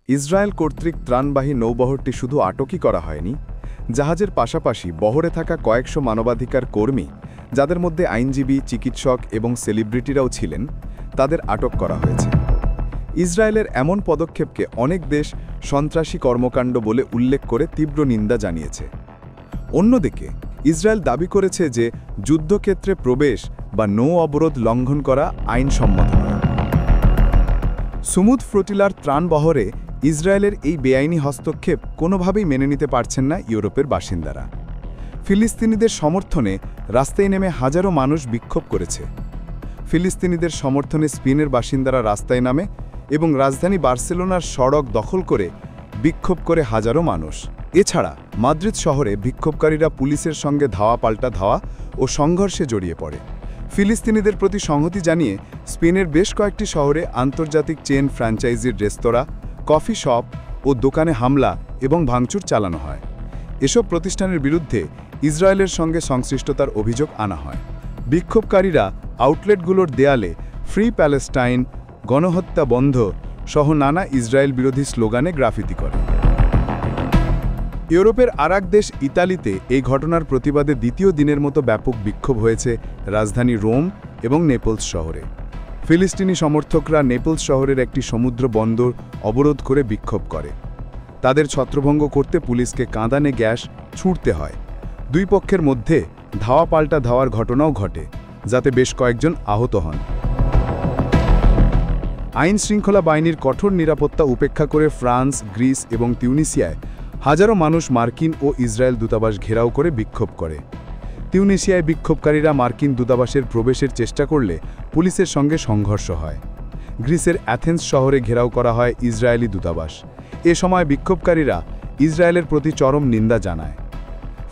Israel কর্তৃক ত্রাণবাহী নৌবহরটি শুধু আটকই করা হয়নি, জাহাজের পাশাপাশি বহরে থাকা কয়েকশো মানবাধিকার কর্মী, যাদের মধ্যে আইনজীবী, চিকিৎসক এবং সেলিব্রিটিরাও ছিলেন, তাদের আটক করা হয়েছে। ইসরায়েলের এমন পদক্ষেপকে অনেক দেশ সন্ত্রাসী কর্মকাণ্ড বলে উল্লেখ করে তীব্র নিন্দা জানিয়েছে। অন্যদিকে ইসরায়েল দাবি করেছে যে যুদ্ধক্ষেত্রে প্রবেশ বা নৌ অবরোধ লঙ্ঘন করা আইনসম্মত নয়। সুমুদ ফ্লোটিলার ত্রাণবহরে ইসরায়েলের এই বেআইনি হস্তক্ষেপ কোনোভাবেই মেনে নিতে পারছেন না ইউরোপের বাসিন্দারা। ফিলিস্তিনিদের সমর্থনে রাস্তায় নেমে হাজারো মানুষ বিক্ষোভ করেছে। ফিলিস্তিনিদের সমর্থনে স্পেনের বাসিন্দারা রাস্তায় নামে এবং রাজধানী বার্সেলোনার সড়ক দখল করে বিক্ষোভ করে হাজারো মানুষ। এছাড়া মাদ্রিদ শহরে বিক্ষোভকারীরা পুলিশের সঙ্গে ধাওয়া পাল্টা ধাওয়া ও সংঘর্ষে জড়িয়ে পড়ে। ফিলিস্তিনিদের প্রতি সংহতি জানিয়ে স্পেনের বেশ কয়েকটি শহরে আন্তর্জাতিক চেন ফ্র্যাঞ্চাইজির রেস্তোরাঁ, কফি শপ ও দোকানে হামলা এবং ভাঙচুর চালানো হয়। এসব প্রতিষ্ঠানের বিরুদ্ধে ইসরায়েলের সঙ্গে সংশ্লিষ্টতার অভিযোগ আনা হয়। বিক্ষোভকারীরা আউটলেটগুলোর দেয়ালে ফ্রি প্যালেস্টাইন, গণহত্যা বন্ধ সহ নানা ইসরায়েল বিরোধী স্লোগানে গ্রাফিতি করে। ইউরোপের আরেক দেশ ইতালিতে এই ঘটনার প্রতিবাদে দ্বিতীয় দিনের মতো ব্যাপক বিক্ষোভ হয়েছে রাজধানী রোম এবং নেপলস শহরে। ফিলিস্তিনি সমর্থকরা নেপলস শহরের একটি সমুদ্র বন্দর অবরোধ করে বিক্ষোভ করে। তাদের ছত্রভঙ্গ করতে পুলিশকে কাঁদানে গ্যাস ছুঁড়তে হয়। দুই পক্ষের মধ্যে ধাওয়া পাল্টা ধাওয়ার ঘটনাও ঘটে, যাতে বেশ কয়েকজন আহত হন। আইন শৃঙ্খলা বাহিনীর কঠোর নিরাপত্তা উপেক্ষা করে ফ্রান্স, গ্রিস এবং তিউনিসিয়ায় হাজারো মানুষ মার্কিন ও ইসরায়েল দূতাবাস ঘেরাও করে বিক্ষোভ করে। তিউনিসিয়ায় বিক্ষোভকারীরা মার্কিন দূতাবাসের প্রবেশের চেষ্টা করলে পুলিশের সঙ্গে সংঘর্ষ হয়। গ্রিসের অ্যাথেন্স শহরে ঘেরাও করা হয় ইসরায়েলি দূতাবাস। এ সময় বিক্ষোভকারীরা ইসরায়েলের প্রতি চরম নিন্দা জানায়।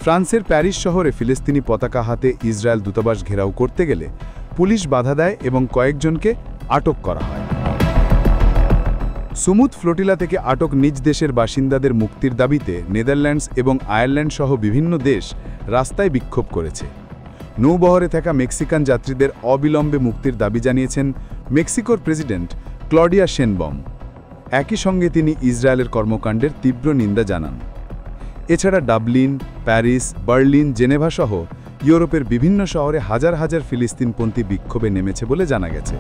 ফ্রান্সের প্যারিস শহরে ফিলিস্তিনি পতাকা হাতে ইসরায়েল দূতাবাস ঘেরাও করতে গেলে পুলিশ বাধা দেয় এবং কয়েকজনকে আটক করা হয়। সুমুদ ফ্লোটিলা থেকে আটক নিজ দেশের বাসিন্দাদের মুক্তির দাবিতে নেদারল্যান্ডস এবং আয়ারল্যান্ড সহ বিভিন্ন দেশ রাস্তায় বিক্ষোভ করেছে। নৌবহরে থাকা মেক্সিকান যাত্রীদের অবিলম্বে মুক্তির দাবি জানিয়েছেন মেক্সিকোর প্রেসিডেন্ট ক্লডিয়া শেনবম। একই সঙ্গে তিনি ইসরায়েলের কর্মকাণ্ডের তীব্র নিন্দা জানান। এছাড়া ডাবলিন, প্যারিস, বার্লিন, জেনেভা সহ ইউরোপের বিভিন্ন শহরে হাজার হাজার ফিলিস্তিনপন্থী বিক্ষোভে নেমেছে বলে জানা গেছে।